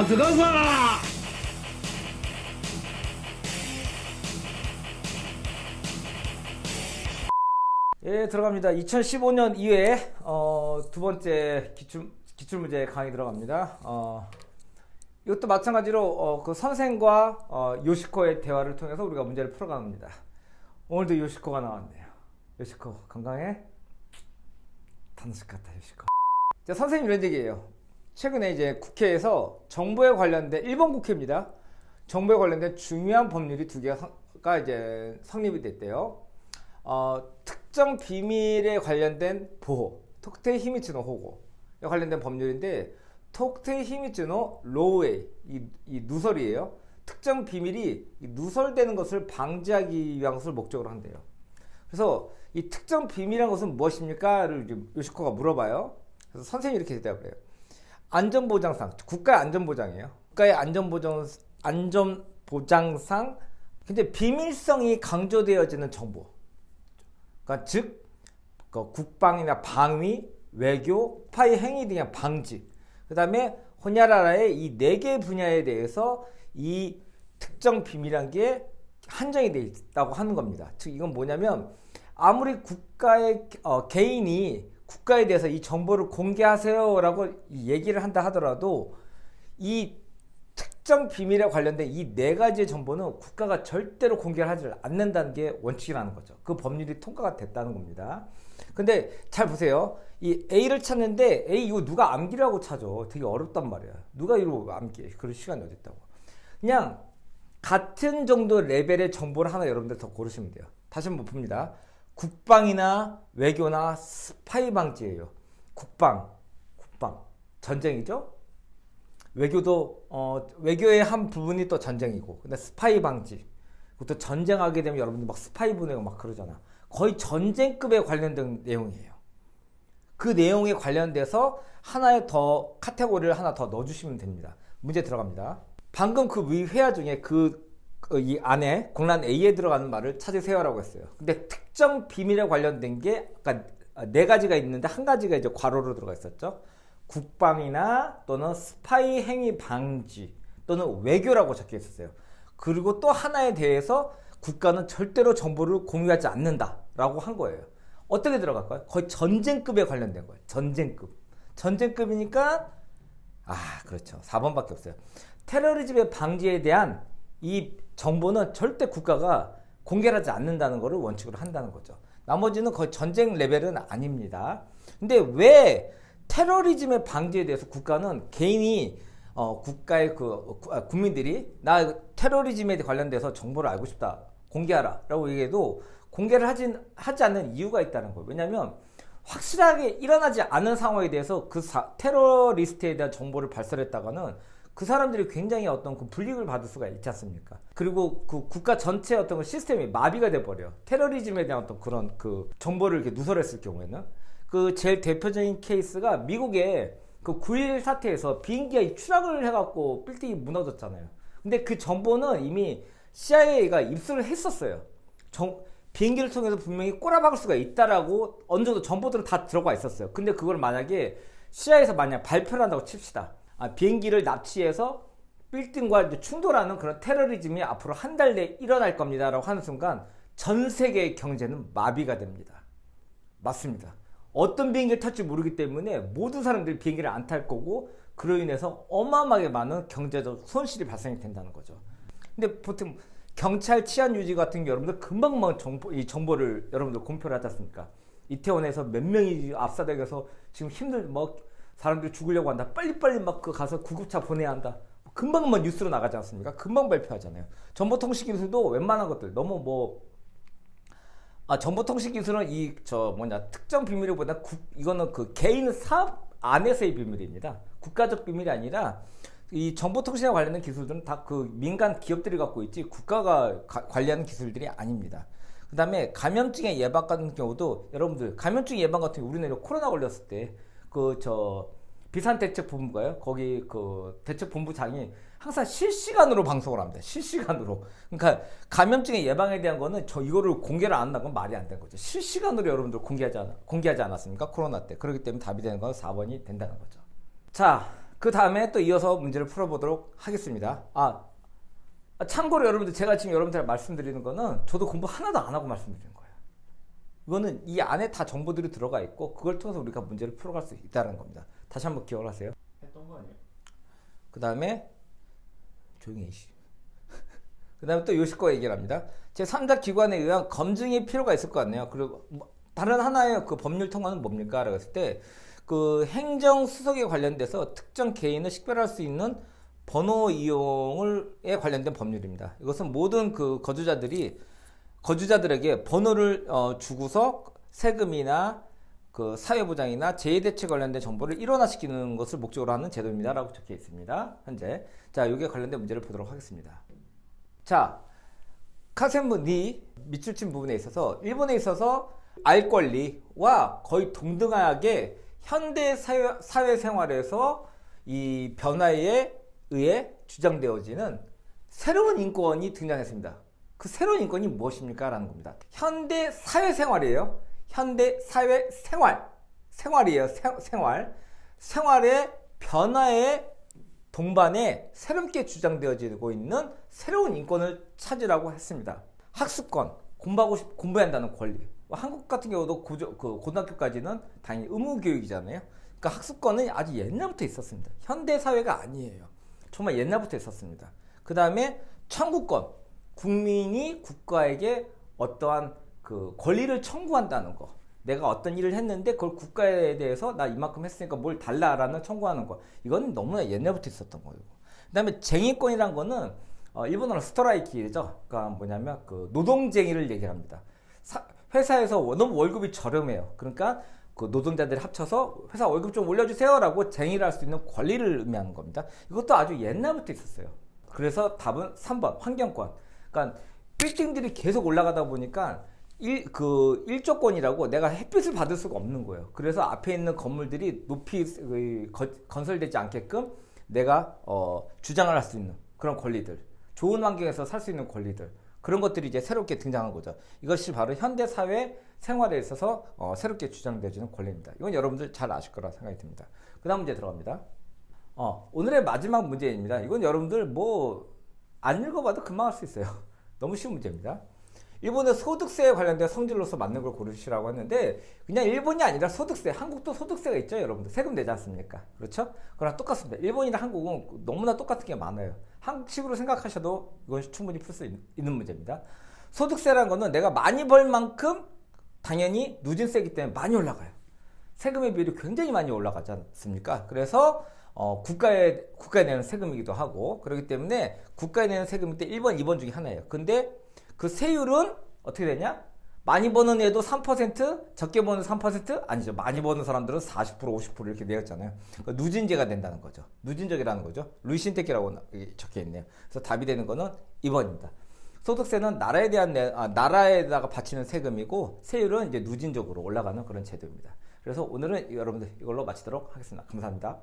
들어가! 예, 들어갑니다. 2015년 이후에 두 번째 기출문제 강의 들어갑니다. 이것도 마찬가지로 그 선생과 요시코의 대화를 통해서 우리가 문제를 풀어갑니다. 오늘도 요시코가 나왔네요. 요시코 건강해? 단식 같다 요시코. 자, 선생님 이런 얘기예요. 최근에 이제 국회에서 정보에 관련된 일본 국회입니다. 정보에 관련된 중요한 법률이 두 개가 이제 성립이 됐대요. 특정 비밀에 관련된 보호, 토쿠테이 히미츠노 호고에 관련된 법률인데, 토쿠테이 히미츠노 로우웨이, 이 누설이에요. 특정 비밀이 누설되는 것을 방지하기 위한 것을 목적으로 한대요. 그래서 이 특정 비밀이라는 것은 무엇입니까?를 요시코가 물어봐요. 그래서 선생님이 이렇게 대답을 해요. 안전보장상, 국가의 안전보장이에요. 국가의 안전보장상, 근데 비밀성이 강조되어지는 정보. 그러니까 즉, 국방이나 방위, 외교, 스파이 행위 등의 방지. 그 다음에 호냐라라의 이 4개 분야에 대해서 이 특정 비밀이란 게 한정이 되어 있다고 하는 겁니다. 즉, 이건 뭐냐면, 아무리 국가의, 개인이 국가에 대해서 이 정보를 공개하세요 라고 얘기를 한다 하더라도 이 특정 비밀에 관련된 이 4가지의 정보는 국가가 절대로 공개를 하지 않는다는 게 원칙이라는 거죠. 그 법률이 통과가 됐다는 겁니다. 근데 잘 보세요. 이 A를 찾는데 A 이거 누가 암기라고 찾아. 되게 어렵단 말이야. 누가 이러고 암기해. 그럴 시간이 어디 있다고. 그냥 같은 정도 레벨의 정보를 하나 여러분들 더 고르시면 돼요. 다시 한번 봅니다. 국방이나 외교나 스파이 방지예요. 국방 전쟁이죠. 외교도 외교의 한 부분이 또 전쟁이고, 근데 스파이 방지, 그것도 전쟁하게 되면 여러분들 막 스파이 보내고 막 그러잖아. 거의 전쟁급에 관련된 내용이에요. 그 내용에 관련돼서 하나의 더 카테고리를 하나 더 넣어주시면 됩니다. 문제 들어갑니다. 방금 그 위 회화 중에 이 안에 공란 A에 들어가는 말을 찾으세요라고 했어요. 근데 특정 비밀에 관련된 게 아까 4가지가 있는데 한 가지가 이제 괄호로 들어가 있었죠. 국방이나 또는 스파이 행위 방지 또는 외교라고 적혀 있었어요. 그리고 또 하나에 대해서 국가는 절대로 정보를 공유하지 않는다라고 한 거예요. 어떻게 들어갈까요? 거의 전쟁급에 관련된 거예요. 전쟁급이니까 그렇죠. 4번밖에 없어요. 테러리즘의 방지에 대한 이 정보는 절대 국가가 공개하지 않는다는 것을 원칙으로 한다는 거죠. 나머지는 거의 전쟁 레벨은 아닙니다. 근데 왜 테러리즘의 방지에 대해서 국가는 개인이 국가의 국민들이 나 테러리즘에 관련돼서 정보를 알고 싶다 공개하라 라고 얘기해도 공개를 하지 않는 이유가 있다는 거예요. 왜냐하면 확실하게 일어나지 않은 상황에 대해서 테러리스트에 대한 정보를 발설했다가는 그 사람들이 굉장히 어떤 불이익을 받을 수가 있지 않습니까? 그리고 그 국가 전체의 어떤 시스템이 마비가 돼버려요. 테러리즘에 대한 어떤 그런 정보를 이렇게 누설했을 경우에는. 제일 대표적인 케이스가 미국의 9.11 사태에서 비행기가 추락을 해갖고 빌딩이 무너졌잖아요. 근데 그 정보는 이미 CIA가 입수를 했었어요. 비행기를 통해서 분명히 꼬라박을 수가 있다라고 어느 정도 정보들은 다 들어가 있었어요. 근데 그걸 만약에 CIA에서 만약 발표를 한다고 칩시다. 비행기를 납치해서 빌딩과 충돌하는 그런 테러리즘이 앞으로 한 달 내에 일어날 겁니다 라고 하는 순간 전 세계의 경제는 마비가 됩니다. 맞습니다. 어떤 비행기를 탈지 모르기 때문에 모든 사람들이 비행기를 안 탈 거고, 그로 인해서 어마어마하게 많은 경제적 손실이 발생이 된다는 거죠. 근데 보통 경찰 치안 유지 같은 게 여러분들 금방 이 정보를 여러분들 공표를 하지 않습니까? 이태원에서 몇 명이 압사되어서 지금 사람들이 죽으려고 한다. 빨리빨리 가서 구급차 보내야 한다. 금방 뉴스로 나가지 않습니까? 금방 발표하잖아요. 정보통신기술도 웬만한 것들 너무 정보통신기술은 특정 비밀보다 이거는 개인 사업 안에서의 비밀입니다. 국가적 비밀이 아니라 이 정보통신에 관련된 기술들은 다 민간 기업들이 갖고 있지 국가가 관리하는 기술들이 아닙니다. 그 다음에 감염증의 예방 같은 경우도 여러분들 감염증 예방 같은 경우 우리나라 코로나 걸렸을 때 비상대책본부가요. 거기 대책본부장이 항상 실시간으로 방송을 합니다. 실시간으로. 그러니까 감염증의 예방에 대한 거는 이거를 공개를 안 한다는 건 말이 안 되는 거죠. 실시간으로 여러분들 공개하지 않았습니까? 코로나 때. 그렇기 때문에 답이 되는 건 4번이 된다는 거죠. 자, 그 다음에 또 이어서 문제를 풀어보도록 하겠습니다. 참고로 여러분들, 제가 지금 여러분들 말씀드리는 거는 저도 공부 하나도 안 하고 말씀드리는 거예요. 이거는 이 안에 다 정보들이 들어가 있고 그걸 통해서 우리가 문제를 풀어갈 수 있다는 겁니다. 다시 한번 기억을 하세요. 했던 거 아니에요? 그 다음에 조용히 해. 그 다음에 또 요식거 얘기를 합니다. 제3자 기관에 의한 검증이 필요가 있을 것 같네요. 그리고 다른 하나의 그 법률 통과는 뭡니까? 라고 했을 때 그 행정수석에 관련돼서 특정 개인을 식별할 수 있는 번호 이용에 관련된 법률입니다. 이것은 모든 그 거주자들에게 번호를 주고서 세금이나 그 사회보장이나 재해대책 관련된 정보를 일원화시키는 것을 목적으로 하는 제도입니다. 라고 적혀 있습니다. 현재. 자, 여기에 관련된 문제를 보도록 하겠습니다. 자, 카센무니 밑줄친 부분에 있어서 일본에 있어서 알 권리와 거의 동등하게 현대 사회 생활에서 이 변화에 의해 주장되어지는 새로운 인권이 등장했습니다. 그 새로운 인권이 무엇입니까? 라는 겁니다. 현대 사회 생활이에요. 현대 사회 생활이에요. 생활의 변화의 동반에 새롭게 주장되어지고 있는 새로운 인권을 찾으라고 했습니다. 학습권, 공부해야 한다는 권리. 한국 같은 경우도 고등학교까지는 당연히 의무교육이잖아요. 그러니까 학습권은 아주 옛날부터 있었습니다. 현대 사회가 아니에요. 정말 옛날부터 있었습니다. 그 다음에 청구권, 국민이 국가에게 어떠한 그 권리를 청구한다는 거. 내가 어떤 일을 했는데 그걸 국가에 대해서 나 이만큼 했으니까 뭘 달라라는 청구하는 거. 이건 너무나 옛날부터 있었던 거예요. 그 다음에 쟁의권이란 거는 일본어로 스토라이키죠. 그러니까 뭐냐면 그 노동쟁의를 얘기합니다. 회사에서 너무 월급이 저렴해요. 그러니까 그 노동자들이 합쳐서 회사 월급 좀 올려주세요 라고 쟁의를 할 수 있는 권리를 의미하는 겁니다. 이것도 아주 옛날부터 있었어요. 그래서 답은 3번 환경권. 그러니까 빌딩들이 계속 올라가다 보니까 일조권이라고 내가 햇빛을 받을 수가 없는 거예요. 그래서 앞에 있는 건물들이 높이 건설되지 않게끔 내가 주장을 할 수 있는 그런 권리들, 좋은 환경에서 살 수 있는 권리들, 그런 것들이 이제 새롭게 등장한 거죠. 이것이 바로 현대 사회 생활에 있어서 새롭게 주장되어지는 권리입니다. 이건 여러분들 잘 아실 거라 생각이 듭니다. 그 다음 문제 들어갑니다. 오늘의 마지막 문제입니다. 이건 여러분들 안 읽어봐도 금방 할 수 있어요. 너무 쉬운 문제입니다. 일본의 소득세에 관련된 성질로서 맞는 걸 고르시라고 했는데, 그냥 일본이 아니라 소득세, 한국도 소득세가 있죠, 여러분들. 세금 내지 않습니까? 그렇죠? 그거랑 똑같습니다. 일본이랑 한국은 너무나 똑같은 게 많아요. 한국식으로 생각하셔도 이건 충분히 풀 수 있는 문제입니다. 소득세라는 거는 내가 많이 벌 만큼 당연히 누진세이기 때문에 많이 올라가요. 세금의 비율이 굉장히 많이 올라가지 않습니까? 그래서 국가에 내는 세금이기도 하고, 그렇기 때문에 국가에 내는 세금일 때 1번, 2번 중에 하나예요. 근데 그 세율은 어떻게 되냐? 많이 버는 애도 3%, 적게 버는 3%? 아니죠. 많이 버는 사람들은 40%, 50% 이렇게 내었잖아요. 그러니까 누진제가 된다는 거죠. 누진적이라는 거죠. 루이신테키라고 적혀 있네요. 그래서 답이 되는 거는 2번입니다. 소득세는 나라에다가 바치는 세금이고, 세율은 이제 누진적으로 올라가는 그런 제도입니다. 그래서 오늘은 여러분들 이걸로 마치도록 하겠습니다. 감사합니다.